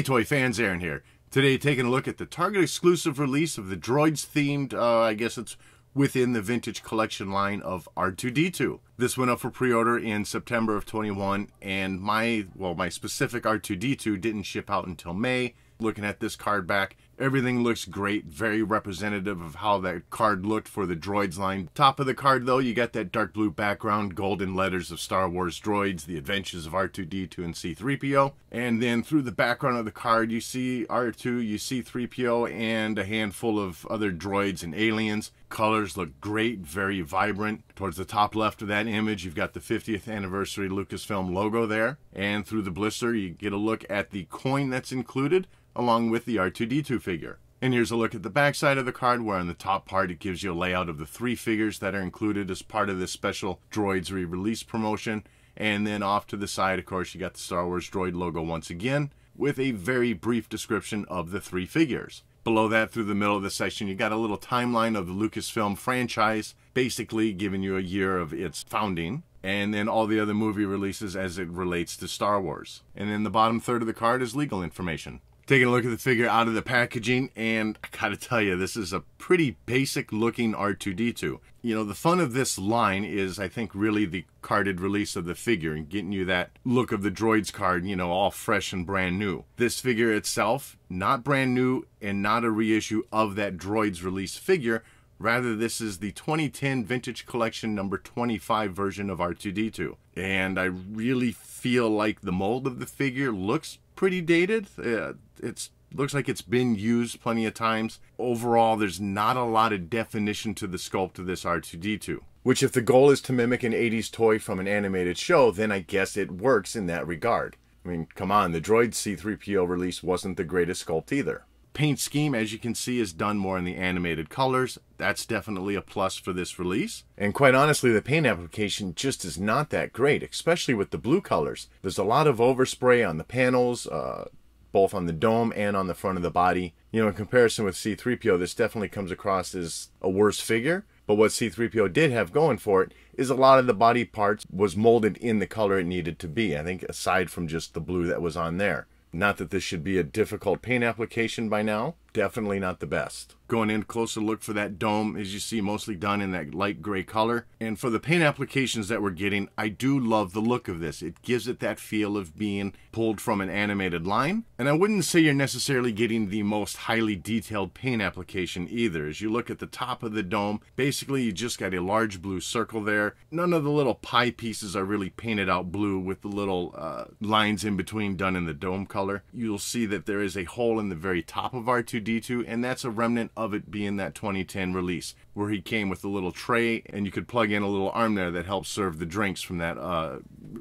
Hey toy fans, Aaron here. Today taking a look at the Target exclusive release of the Droids themed, I guess it's within the vintage collection line of R2-D2. This went up for pre-order in September of 21 and my specific R2-D2 didn't ship out until May. Looking at this card back, everything looks great, very representative of how that card looked for the Droids line. Top of the card though, you got that dark blue background, golden letters of Star Wars Droids, the adventures of R2-D2 and C-3PO. And then through the background of the card, you see R2, you see 3PO, and a handful of other droids and aliens. Colors look great, very vibrant. Towards the top left of that image, you've got the 50th anniversary Lucasfilm logo there. And through the blister, you get a look at the coin that's included, along with the R2-D2 figure. And here's a look at the back side of the card, where on the top part it gives you a layout of the 3 figures that are included as part of this special Droids re-release promotion. And then off to the side, of course, you got the Star Wars Droid logo once again, with a very brief description of the 3 figures. Below that, through the middle of the section, you got a little timeline of the Lucasfilm franchise, basically giving you a year of its founding, and then all the other movie releases as it relates to Star Wars. And then the bottom third of the card is legal information. Taking a look at the figure out of the packaging, and I gotta tell you, this is a pretty basic looking R2-D2. You know, the fun of this line is, I think, really the carded release of the figure and getting you that look of the Droids card, you know, all fresh and brand new. This figure itself, not brand new and not a reissue of that Droids release figure. Rather, this is the 2010 Vintage Collection number 25 version of R2-D2. And I really feel like the mold of the figure looks pretty dated. It looks like it's been used plenty of times. Overall, there's not a lot of definition to the sculpt of this R2-D2. Which, if the goal is to mimic an 80s toy from an animated show, then I guess it works in that regard. I mean, come on, the Droids C-3PO release wasn't the greatest sculpt either. Paint scheme, as you can see, is done more in the animated colors. That's definitely a plus for this release. And quite honestly, the paint application just is not that great, especially with the blue colors. There's a lot of overspray on the panels, both on the dome and on the front of the body. You know, in comparison with C-3PO, this definitely comes across as a worse figure. But what C-3PO did have going for it is a lot of the body parts was molded in the color it needed to be, I think, aside from just the blue that was on there. Not that this should be a difficult paint application by now. Definitely not the best. Going in, closer look for that dome, as you see, mostly done in that light gray color. And for the paint applications that we're getting, I do love the look of this. It gives it that feel of being pulled from an animated line. And I wouldn't say you're necessarily getting the most highly detailed paint application either. As you look at the top of the dome, basically you just got a large blue circle there. None of the little pie pieces are really painted out blue with the little lines in between done in the dome color. You'll see that there is a hole in the very top of R2-D2, and that's a remnant of it being that 2010 release, where he came with a little tray and you could plug in a little arm there that helps serve the drinks from that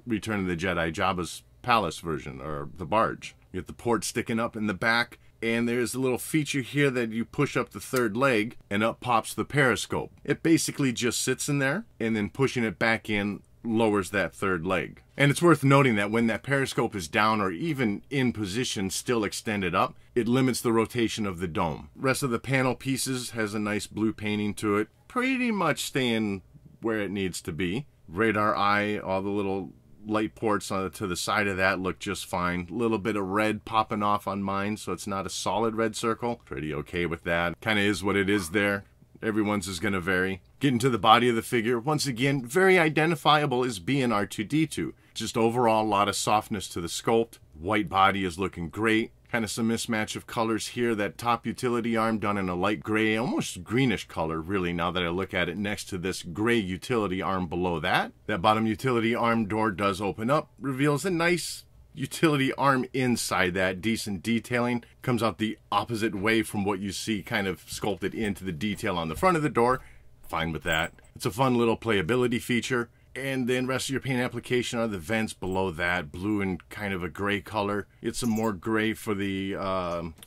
Return of the Jedi Jabba's Palace version, or the barge. You get the port sticking up in the back, and there's a little feature here that you push up the third leg and up pops the periscope. It basically just sits in there, and then pushing it back in lowers that third leg. And it's worth noting that when that periscope is down or even in position still extended up, it limits the rotation of the dome. Rest of the panel pieces has a nice blue painting to it, pretty much staying where it needs to be. Radar eye, all the little light ports to the side of that look just fine. A little bit of red popping off on mine, so it's not a solid red circle. Pretty okay with that. Kind of is what it is there. Everyone's is going to vary. Getting to the body of the figure, once again, very identifiable as being R2-D2. Just overall, a lot of softness to the sculpt. White body is looking great. Kind of some mismatch of colors here. That top utility arm done in a light gray, almost greenish color, really, now that I look at it, next to this gray utility arm below that. That bottom utility arm door does open up, reveals a nice utility arm inside that. Decent detailing. Comes out the opposite way from what you see kind of sculpted into the detail on the front of the door. Fine with that. It's a fun little playability feature. And then rest of your paint application are the vents below that, blue and kind of a gray color. It's some more gray for the,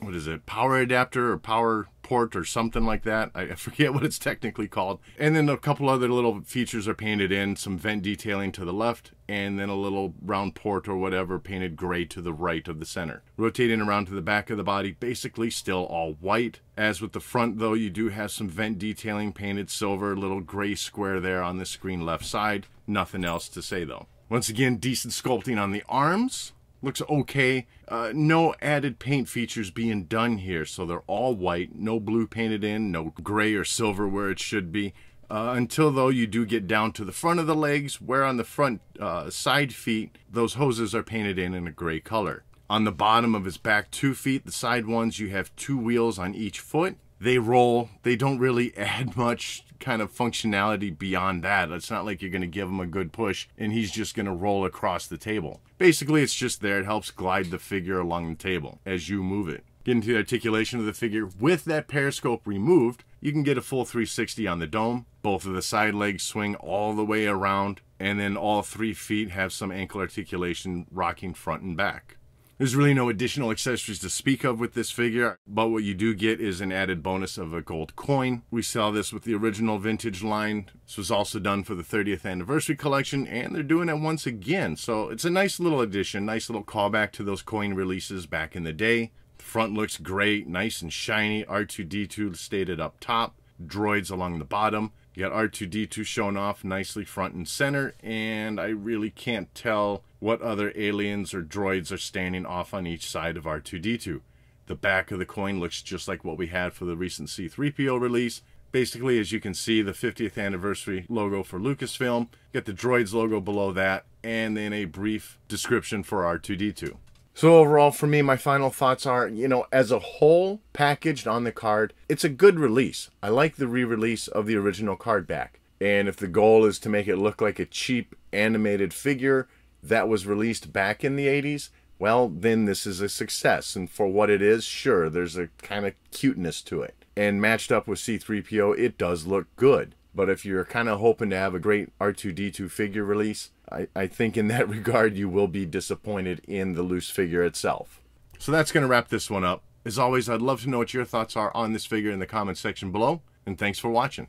what is it, power adapter or power port or something like that. I forget what it's technically called. And then a couple other little features are painted in, some vent detailing to the left, and then a little round port or whatever painted gray to the right of the center. Rotating around to the back of the body, basically still all white. As with the front though, you do have some vent detailing painted silver, little gray square there on the screen left side. Nothing else to say though. Once again, decent sculpting on the arms. looks okay. No added paint features being done here, so they're all white. No blue painted in, no gray or silver where it should be. Until, though, you do get down to the front of the legs, where on the front side feet, those hoses are painted in a gray color. On the bottom of his back 2 feet, the side ones, you have 2 wheels on each foot. They roll. They don't really add much kind of functionality beyond that. It's not like you're going to give him a good push and he's just going to roll across the table. Basically, it's just there. It helps glide the figure along the table as you move it. Get into the articulation of the figure. With that periscope removed, you can get a full 360 on the dome. Both of the side legs swing all the way around, and then all 3 feet have some ankle articulation rocking front and back. There's really no additional accessories to speak of with this figure, but what you do get is an added bonus of a gold coin. We saw this with the original vintage line. This was also done for the 30th anniversary collection, and they're doing it once again. So it's a nice little addition, nice little callback to those coin releases back in the day. The front looks great, nice and shiny. R2-D2 stated up top, droids along the bottom. You got R2-D2 shown off nicely front and center, and I really can't tell what other aliens or droids are standing off on each side of R2-D2. The back of the coin looks just like what we had for the recent C-3PO release. Basically, as you can see, the 50th anniversary logo for Lucasfilm, get the droids logo below that, and then a brief description for R2-D2. So overall, for me, my final thoughts are, as a whole, packaged on the card, it's a good release. I like the re-release of the original card back. And if the goal is to make it look like a cheap animated figure that was released back in the 80s, well, then this is a success. And for what it is, sure, there's a kind of cuteness to it. And matched up with C-3PO, it does look good. But if you're kind of hoping to have a great R2-D2 figure release, I think in that regard you will be disappointed in the loose figure itself. So that's going to wrap this one up. As always, I'd love to know what your thoughts are on this figure in the comments section below. And thanks for watching.